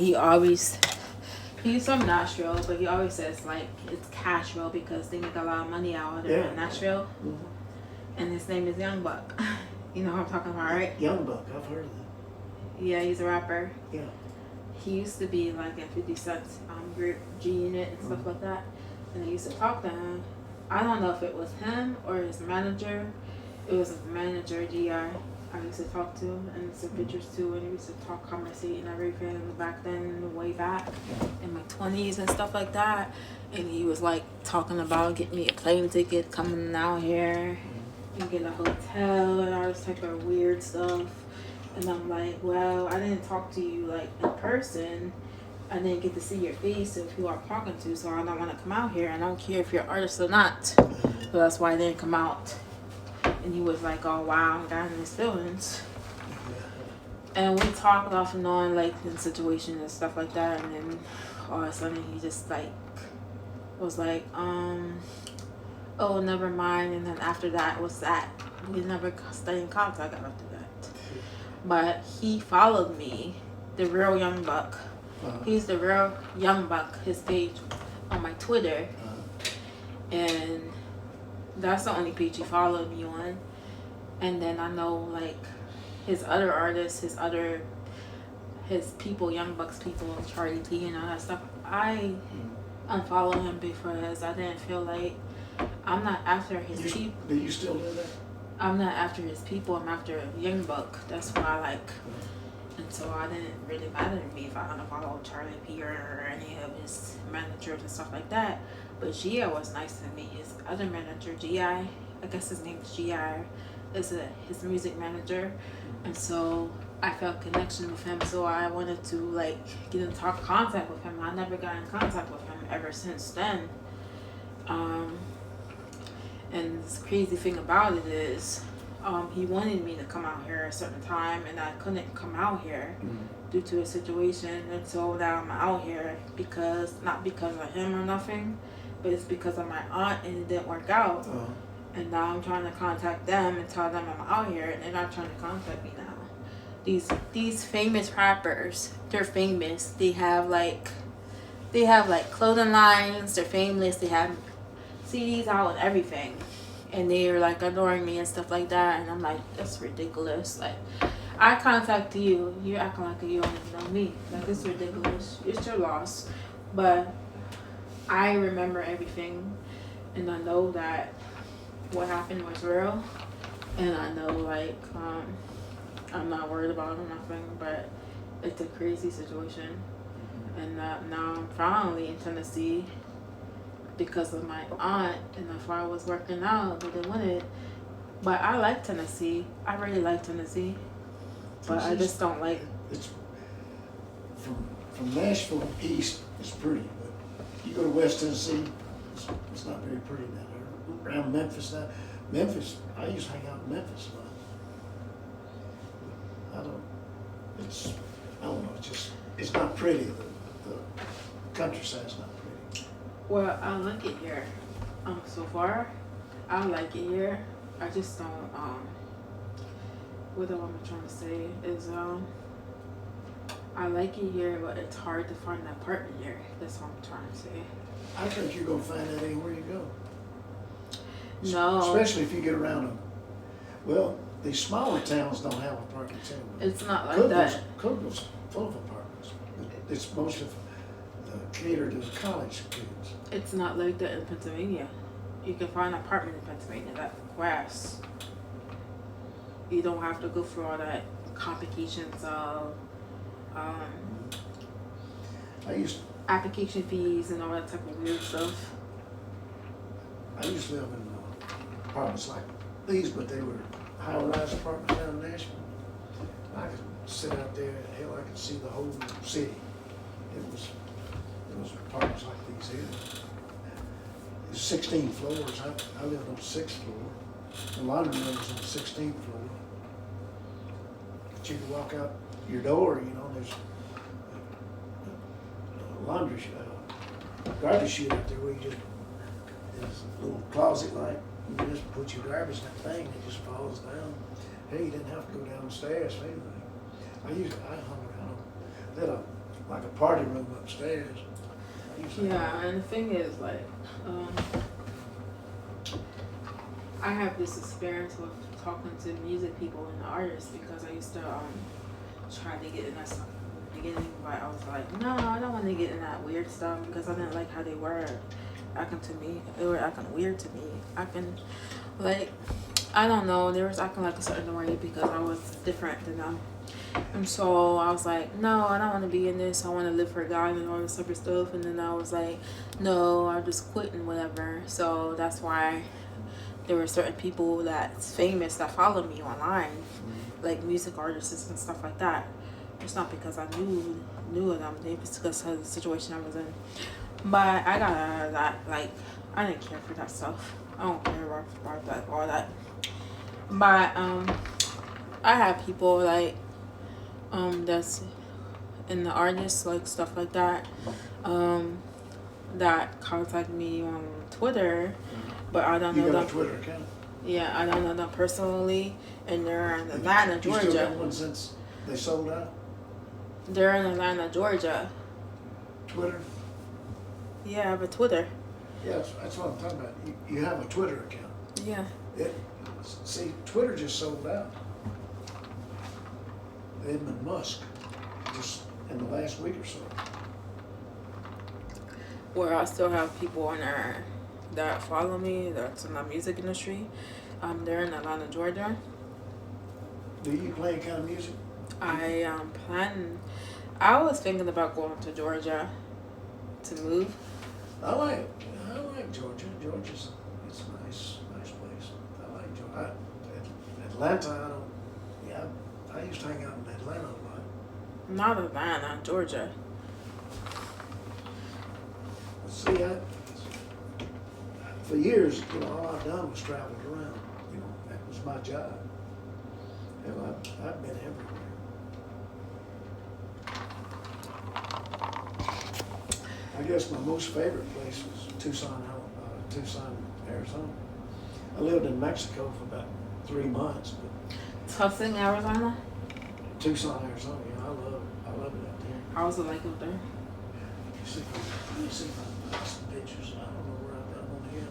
He's from Nashville, but he always says like it's Cashville because they make a lot of money out there in Nashville. Mm-hmm. And his name is Young Buck. You know who I'm talking about, right? Young Buck, I've heard of that. Yeah, he's a rapper. Yeah. He used to be like in 50 Cent's group, G Unit and stuff like that. And I used to talk to him. I don't know if it was him or his manager. It was his manager, GI. I used to talk to him and some pictures too, and we used to talk, conversate and everything back then, way back in my 20s and stuff like that. And he was like talking about getting me a plane ticket, coming out here and getting a hotel and all this type of weird stuff. And I'm like, well, I didn't talk to you like in person. I didn't get to see your face of who I'm talking to, so I don't want to come out here. I don't care if you're an artist or not. So that's why I didn't come out. And he was like, oh wow, got in his feelings. And we talked off and on like in situations and stuff like that, and then all of a sudden he just like was like, oh never mind, and then after that was that. We never stayed in contact after that. But he followed me, the real Young Buck. He's the real Young Buck, his page on my Twitter. And that's the only page he followed me on. And then I know like his other artists, his people, Young Buck's people, Charlie P and all that stuff. I unfollowed him because I didn't feel like I'm not after his people. Do you still do that? I'm not after his people, I'm after Young Buck. That's what I like. And so I didn't really matter to me if I unfollowed Charlie P or any of his managers and stuff like that. But Gia was nice to me. His other manager, GI, I guess his name is GI, is his music manager. And so I felt connection with him. So I wanted to like get in contact with him. I never got in contact with him ever since then. And this crazy thing about it is, he wanted me to come out here at a certain time, and I couldn't come out here due to a situation. And so now I'm out here not because of him or nothing, but it's because of my aunt, and it didn't work out. And now I'm trying to contact them and tell them I'm out here, and they're not trying to contact me now. These famous rappers, they're famous. They have like clothing lines. They're famous. They have CDs out and everything, and they're like adoring me and stuff like that. And I'm like, that's ridiculous. Like, I contact you, you're acting like you don't even know me. Like, it's ridiculous. It's your loss. But I remember everything, and I know that what happened was real, and I know like I'm not worried about it or nothing, but it's a crazy situation. And now I'm finally in Tennessee because of my aunt, and if I was working out, they didn't want it. But I like Tennessee. I really like Tennessee, but I just don't like. It's from Nashville east. It's pretty, but you go to West Tennessee, it's not very pretty down there. Around Memphis now. Memphis, I used to hang out in Memphis a lot. I don't know. It's not pretty. The countryside's not pretty. Well, I like it here. So far, I like it here. I just don't. What am I trying to say is I like it here, but it's hard to find an apartment here. That's what I'm trying to say. I think you're gonna find that anywhere you go. No. Especially if you get around them. Well, these smaller towns don't have apartments anyway. It's not like that. Cookville's full of apartments. It's most of catered to college kids. It's not like that in Pennsylvania. You can find an apartment in Pennsylvania that's grass. You don't have to go through all that complications of application fees and all that type of weird stuff. I used to live in apartments like these, but they were high-rise apartments down in Nashville. I could sit out there, and hell, I could see the whole city. It was apartments like these here. It was 16 floors. I lived on the 6th floor. The laundry room was on the 16th floor. But you could walk out your door, you know, there's a laundry garbage chute out there where you just, there's a little closet like, you just put your garbage in that thing, it just falls down. Hey, you didn't have to go down the stairs or anything. I hung around. Then like a party room upstairs. I used to have- Yeah, and the thing is, like, I have this experience with talking to music people and artists because I used to try to get in that stuff in the beginning, but I was like, no, I don't want to get in that weird stuff because I didn't like how they were acting to me. They were acting weird to me. Acting like, I don't know, they was acting like a certain way because I was different than them. And so I was like, no, I don't want to be in this. I want to live for God and all this other stuff. And then I was like, no, I'll just quit and whatever. So that's why there were certain people that's famous that follow me online, like music artists and stuff like that. It's not because I knew of them. It's because of the situation I was in. But I got out of that. Like, I didn't care for that stuff. I don't care about that, all that. But I have people like that's in the artists, like stuff like that, that contact me on Twitter, but I don't know You got them. a Twitter account? Yeah, I don't know them personally, and they're in Atlanta, You still got Georgia. one since they sold out? They're in Atlanta, Georgia. Twitter? Yeah, I have a Twitter. Yeah, that's what I'm talking about. You have a Twitter account. Yeah. See, Twitter just sold out. Edmund Musk, just in the last week or so. Where I still have people on there that follow me that's in the music industry. They're in Atlanta, Georgia. Do you play any kind of music? I I was thinking about going to Georgia to move. I like Georgia. Georgia's it's a nice place. I like Georgia. Atlanta, I don't. Yeah, I used to hang out in Atlanta a lot. Not Atlanta, Georgia. See, for years, all I've done was travel around. That was my job. And I've been everywhere. I guess my most favorite place was Tucson, Arizona. I lived in Mexico for about 3 months, but Tucson, Arizona. Tucson, Arizona, I love it out there. How was it like up there? You see my some pictures. I don't know where I got them on here.